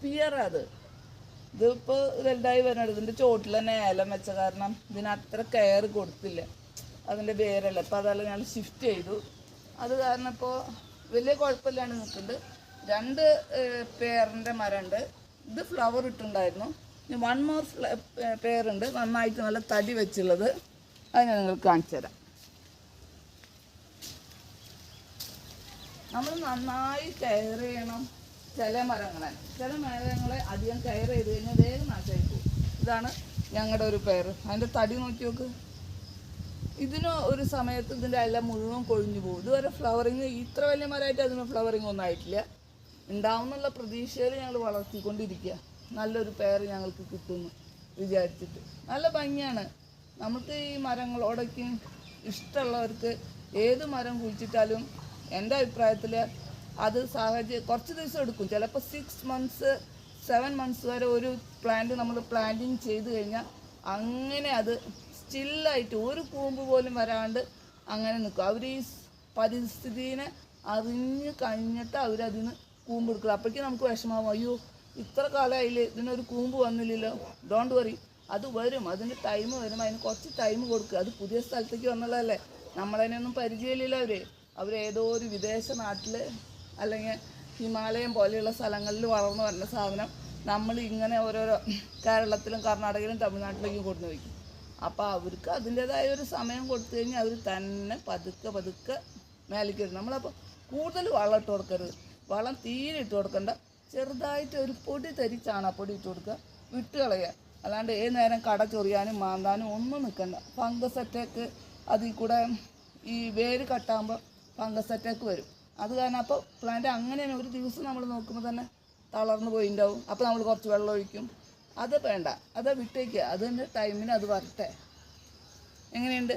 പിയറാത്. ഇതിപ്പോൾ വലുതായി വരുന്നുണ്ട്. ഇതിൻ്റെ ചോട്ടിൽ തന്നെ ഏലം വെച്ച കാരണം ഇതിന് അത്ര കെയർ കൊടുത്തില്ല, അതിൻ്റെ വേരല്ല. ഇപ്പോൾ അതെല്ലാം ഞങ്ങൾ ഷിഫ്റ്റ് ചെയ്തു. അത് കാരണം ഇപ്പോൾ വലിയ കുഴപ്പമില്ലാണ്ട് നിൽക്കുന്നുണ്ട്. 2 പേറിൻ്റെ മരമുണ്ട്. ഇത് ഫ്ലവർ ഇട്ടുണ്ടായിരുന്നു. ഇനി 1 മോർ പേരുണ്ട്, നന്നായിട്ട് നല്ല തടി വെച്ചുള്ളത്. അത് ഞാൻ നിങ്ങൾക്ക് കാണിച്ചു തരാം. നമ്മൾ നന്നായി കെയർ ചെയ്യണം ചില മരങ്ങളെ അധികം കെയർ ചെയ്ത് കഴിഞ്ഞാൽ വേഗം നാശമായി പോകും. ഇതാണ് ഞങ്ങളുടെ ഒരു പേര്. അതിൻ്റെ തടി നോക്കി നോക്ക്. ഇതിന് ഒരു സമയത്ത് ഇതിൻ്റെ എല്ലാം മുഴുവൻ കൊഴിഞ്ഞു പോകും. ഇതുവരെ ഫ്ലവറിങ് ഇത്ര വലിയ മരമായിട്ട് അതിന് ഫ്ലവറിങ് ഒന്നും ആയിട്ടില്ല. ഉണ്ടാവുന്നുള്ള പ്രതീക്ഷയിൽ ഞങ്ങൾ വളർത്തിക്കൊണ്ടിരിക്കുക. നല്ലൊരു പേര് ഞങ്ങൾക്ക് കിട്ടുമെന്ന് വിചാരിച്ചിട്ട്. നല്ല ഭംഗിയാണ്. നമുക്ക് ഈ മരങ്ങളോടൊക്കെ ഇഷ്ടമുള്ളവർക്ക് ഏത് മരം കുഴിച്ചിട്ടാലും എൻ്റെ അഭിപ്രായത്തിൽ അത് കുറച്ച് ദിവസം എടുക്കും. ചിലപ്പോൾ 6 മന്ത്സ് 7 മന്ത്സ് വരെ ഒരു പ്ലാന്റ് നമ്മൾ പ്ലാന്റിങ് ചെയ്ത് കഴിഞ്ഞാൽ അങ്ങനെ അത് സ്റ്റില്ലായിട്ട് ഒരു കൂമ്പ് പോലും വരാണ്ട് അങ്ങനെ നിൽക്കും. അവർ ഈ പരിസ്ഥിതിനെ അറിഞ്ഞ് കഴിഞ്ഞിട്ട് അവരതിന് കൂമ്പ് എടുക്കുക. അപ്പോഴേക്കും നമുക്ക് വിഷമാവും, അയ്യോ ഇത്ര കാലമായില്ലേ ഇതിനൊരു കൂമ്പ് വന്നില്ലല്ലോ. ഡോണ്ട് വറി, അത് വരും. അതിൻ്റെ ടൈം വരും. അതിന് കുറച്ച് ടൈം കൊടുക്കുക. അത് പുതിയ സ്ഥലത്തേക്ക് വന്നുള്ളതല്ലേ, നമ്മളതിനൊന്നും പരിചയമില്ലല്ലോ. അവരേതോ ഒരു വിദേശ നാട്ടിൽ അല്ലെങ്കിൽ ഹിമാലയം പോലെയുള്ള സ്ഥലങ്ങളിൽ വളർന്നു വരുന്ന സാധനം നമ്മൾ ഇങ്ങനെ ഓരോരോ കേരളത്തിലും കർണാടകയിലും തമിഴ്നാട്ടിലേക്കും കൊണ്ടു വയ്ക്കും. അപ്പോൾ അവർക്ക് അതിൻ്റേതായ ഒരു സമയം കൊടുത്തു കഴിഞ്ഞാൽ അവർ തന്നെ പതുക്കെ മേലേക്ക് വരും. നമ്മളപ്പോൾ കൂടുതൽ വളം ഇട്ട് കൊടുക്കരുത്. വളം തീരെ ഇട്ട് കൊടുക്കണ്ട. ചെറുതായിട്ട് ഒരു പൊടി തരി ചാണകപ്പൊടി ഇട്ട് കൊടുക്കുക, വിട്ട് കളയുക. അല്ലാണ്ട് ഏത് നേരം കട ചൊറിയാനും മാന്താനും ഒന്നും നിൽക്കണ്ട. ഫംഗസ് അറ്റാക്ക് അതിൽ കൂടെ ഈ വേര് കട്ടാകുമ്പോൾ ഫംഗസ് അറ്റാക്ക് വരും. അത് കാരണം അപ്പോൾ പ്ലാന്റ് അങ്ങനെ ഒരു ദിവസം നമ്മൾ നോക്കുമ്പോൾ തന്നെ തളർന്നു പോയിണ്ടാവും. അപ്പോൾ നമ്മൾ കുറച്ച് വെള്ളം ഒഴിക്കും. അത് വേണ്ട, അത് വിട്ടേക്കുക. അതിൻ്റെ ടൈമിന് അത് വരട്ടെ. എങ്ങനെയുണ്ട്?